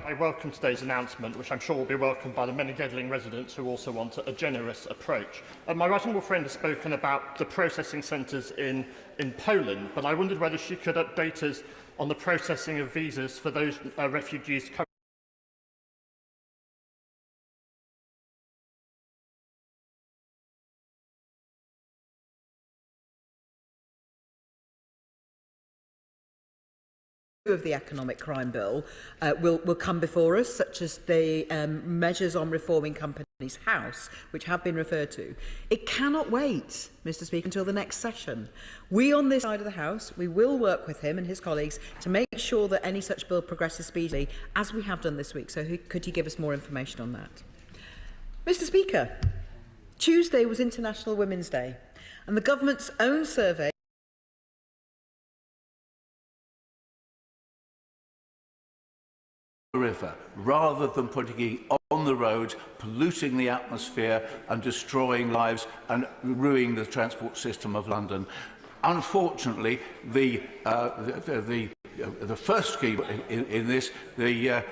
X: I welcome today's announcement, which I'm sure will be welcomed by the many Gedling residents who also want a generous approach. My right honourable friend has spoken about the processing centres in Poland, but I wondered whether she could update us on the processing of visas for those refugees
Y: of the economic crime bill will come before us, such as the measures on reforming Companies House, which have been referred to. It cannot wait, Mr. Speaker, until the next session. We on this side of the House, we will work with him and his colleagues to make sure that any such bill progresses speedily, as we have done this week. So could he give us more information on that? Mr. Speaker, Tuesday was International Women's Day, and the government's own survey
R: river, rather than putting it on the roads, polluting the atmosphere and destroying lives and ruining the transport system of London. Unfortunately, the first scheme in this, the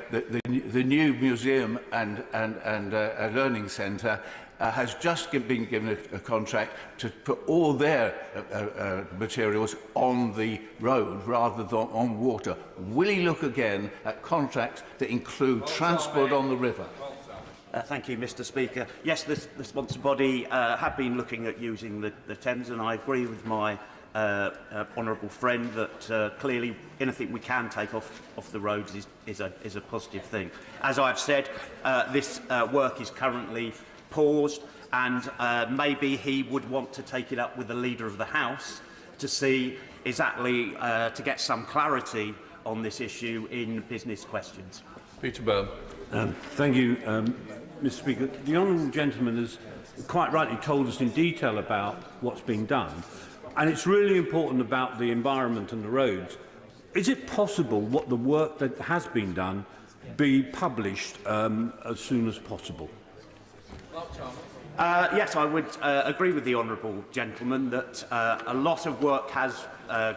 R: new museum and learning centre, has just been given a contract to put all their materials on the road rather than on water. Will he look again at contracts that include transport on the river?
D: Thank you, Mr. Speaker. Yes, the sponsor body have been looking at using the Thames, and I agree with my honourable friend that clearly anything we can take off the roads is a positive thing. As I've said, this work is currently paused, and maybe he would want to take it up with the Leader of the House to see exactly, to get some clarity on this issue in business questions.
A: Peter Byrne.
S: Thank you, Mr. Speaker. The honourable gentleman has quite rightly told us in detail about what's being done, and it's really important about the environment and the roads. Is it possible what the work that has been done be published as soon as possible?
I: Yes, I would agree with the honourable gentleman that a lot of work has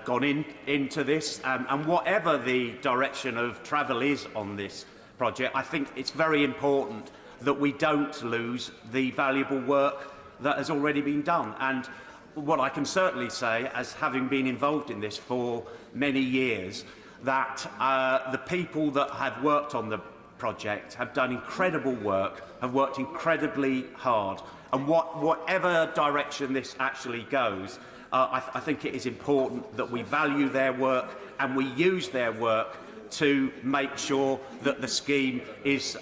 I: gone into this, and whatever the direction of travel is on this project, I think it's very important that we don't lose the valuable work that has already been done. And what I can certainly say, as having been involved in this for many years, that the people that have worked on the project have done incredible work, have worked incredibly hard. And whatever direction this actually goes, I think it is important that we value their work and we use their work to make sure that the scheme is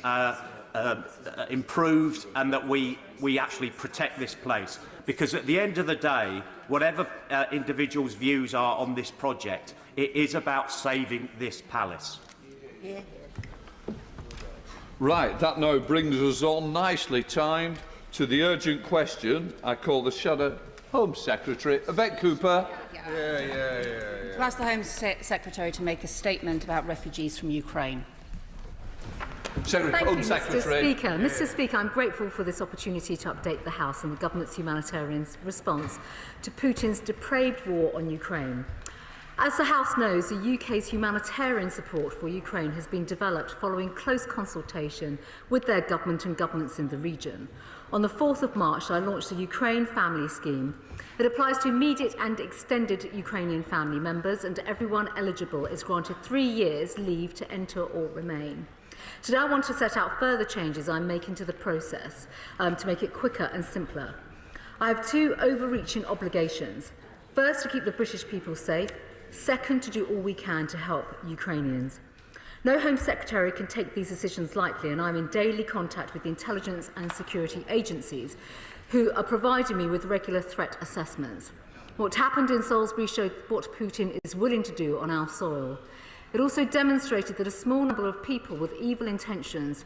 I: improved and that we actually protect this place. Because at the end of the day, whatever individuals' views are on this project, it is about saving this palace.
A: Yeah. Right, that now brings us on, nicely timed, to the urgent question. I call the Shadow Home Secretary, Yvette Cooper.
J: To ask the Home Secretary to make a statement about refugees from Ukraine.
C: Thank you, Mr. Speaker. Mr. Speaker, I'm grateful for this opportunity to update the House on the government's humanitarian response to Putin's depraved war on Ukraine. As the House knows, the UK's humanitarian support for Ukraine has been developed following close consultation with their government and governments in the region. On the 4th of March, I launched the Ukraine Family Scheme. It applies to immediate and extended Ukrainian family members, and everyone eligible is granted 3 years leave to enter or remain. Today, I want to set out further changes I'm making to the process to make it quicker and simpler. I have two overreaching obligations. First, to keep the British people safe. Second, to do all we can to help Ukrainians. No Home Secretary can take these decisions lightly, and I'm in daily contact with the intelligence and security agencies who are providing me with regular threat assessments. What happened in Salisbury showed what Putin is willing to do on our soil. It also demonstrated that a small number of people with evil intentions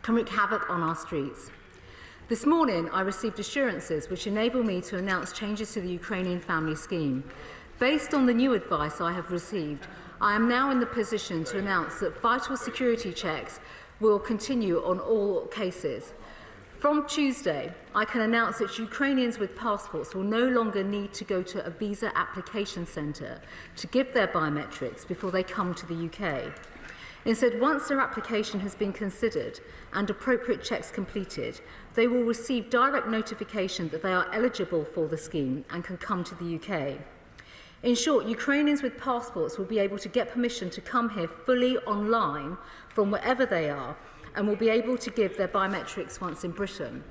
C: can wreak havoc on our streets. This morning, I received assurances which enable me to announce changes to the Ukrainian Family Scheme. Based on the new advice I have received, I am now in the position to announce that vital security checks will continue on all cases. From Tuesday, I can announce that Ukrainians with passports will no longer need to go to a visa application centre to give their biometrics before they come to the UK. Instead, once their application has been considered and appropriate checks completed, they will receive direct notification that they are eligible for the scheme and can come to the UK. In short, Ukrainians with passports will be able to get permission to come here fully online from wherever they are and will be able to give their biometrics once in Britain.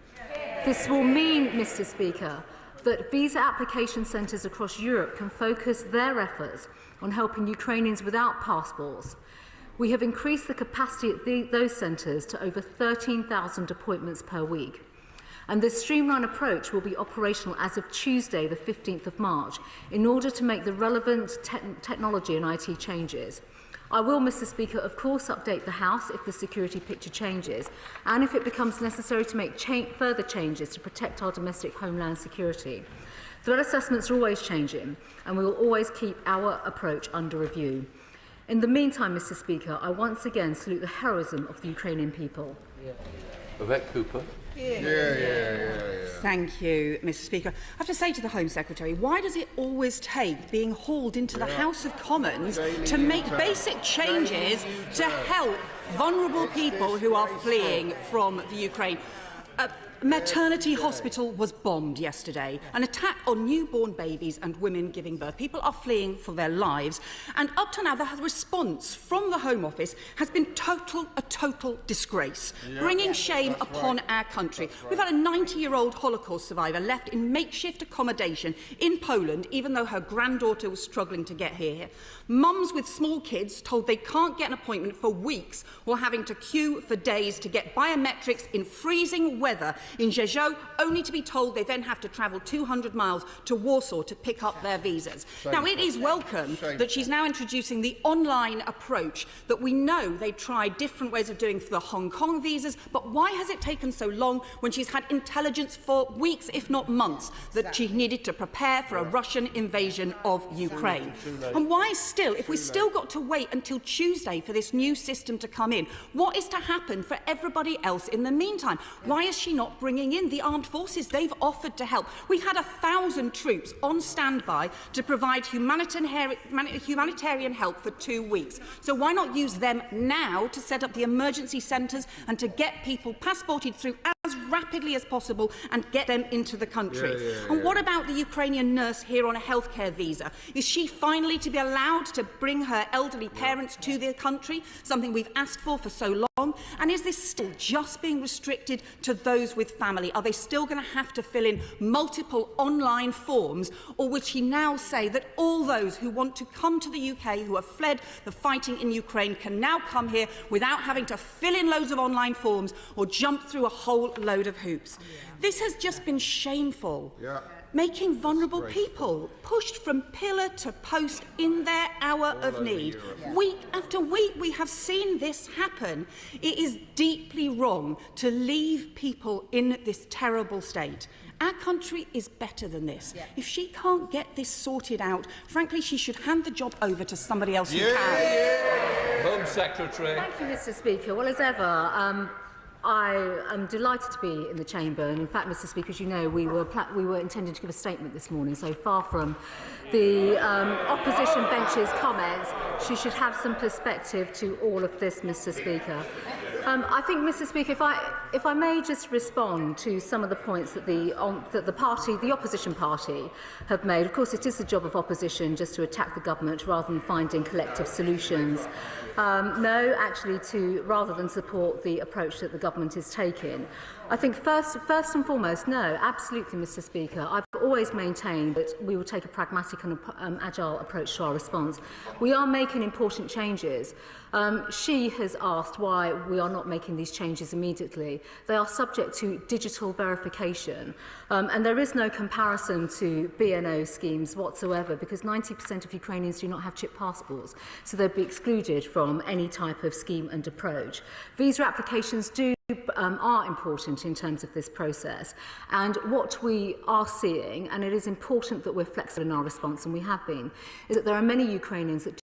C: This will mean, Mr. Speaker, that visa application centres across Europe can focus their efforts on helping Ukrainians without passports. We have increased the capacity at those centres to over 13,000 appointments per week. And this streamlined approach will be operational as of Tuesday, the 15th of March, in order to make the relevant technology and IT changes. I will, Mr. Speaker, of course update the House if the security picture changes and if it becomes necessary to make further changes to protect our domestic homeland security. Threat assessments are always changing, and we will always keep our approach under review. In the meantime, Mr. Speaker, I once again salute the heroism of the Ukrainian people.
A: Yvette Cooper.
L: Thank you, Mr. Speaker. I have to say to the Home Secretary, why does it always take being hauled into the House of Commons to make basic changes to help vulnerable people who are fleeing from the Ukraine? Maternity hospital was bombed yesterday, an attack on newborn babies and women giving birth. People are fleeing for their lives, and up to now the response from the Home Office has been a total disgrace, bringing shame upon our country. We've had a 90-year-old Holocaust survivor left in makeshift accommodation in Poland, even though her granddaughter was struggling to get here. Mums with small kids told they can't get an appointment for weeks or having to queue for days to get biometrics in freezing weather in Rzeszów, only to be told they then have to travel 200 miles to Warsaw to pick up their visas. Now, it is welcome that she's now introducing the online approach that we know they tried different ways of doing for the Hong Kong visas, but why has it taken so long when she's had intelligence for weeks, if not months, that she needed to prepare for a Russian invasion of Ukraine? And why still, if we've still got to wait until Tuesday for this new system to come in, what is to happen for everybody else in the meantime? Why is she not bringing in the armed forces? They've offered to help. We've had 1,000 troops on standby to provide humanitarian help for 2 weeks. So why not use them now to set up the emergency centres and to get people passported through as rapidly as possible and get them into the country? And what about the Ukrainian nurse here on a healthcare visa? Is she finally to be allowed to bring her elderly parents to the country, something we've asked for so long? And is this still just being restricted to those with family? Are they still going to have to fill in multiple online forms, or would she now say that all those who want to come to the UK, who have fled the fighting in Ukraine, can now come here without having to fill in loads of online forms or jump through a whole load of hoops? This has just been shameful. Making vulnerable people pushed from pillar to post in their hour of need. Week after week we have seen this happen. It is deeply wrong to leave people in this terrible state. Our country is better than this. If she can't get this sorted out, frankly, she should hand the job over to somebody else who can.
A: Home Secretary.
C: Thank you, Mr. Speaker. Well, as ever, I am delighted to be in the chamber, and in fact, Mr. Speaker, as you know, we were intending to give a statement this morning, so far from the opposition bench's comments, she should have some perspective to all of this, Mr. Speaker. I think, Mr. Speaker, if I may just respond to some of the points that the opposition party have made. Of course, it is the job of opposition just to attack the government rather than finding collective solutions. No, actually, rather than support the approach that the government is taking. I think first and foremost, no, absolutely, Mr. Speaker. I've always maintained that we will take a pragmatic and agile approach to our response. We are making important changes. She has asked why we are not making these changes immediately. They are subject to digital verification, and there is no comparison to BNO schemes whatsoever, because 90% of Ukrainians do not have chip passports, so they'd be excluded from any type of scheme and approach. Visa applications are important in terms of this process, and what we are seeing, and it is important that we're flexible in our response, and we have been, is that there are many Ukrainians that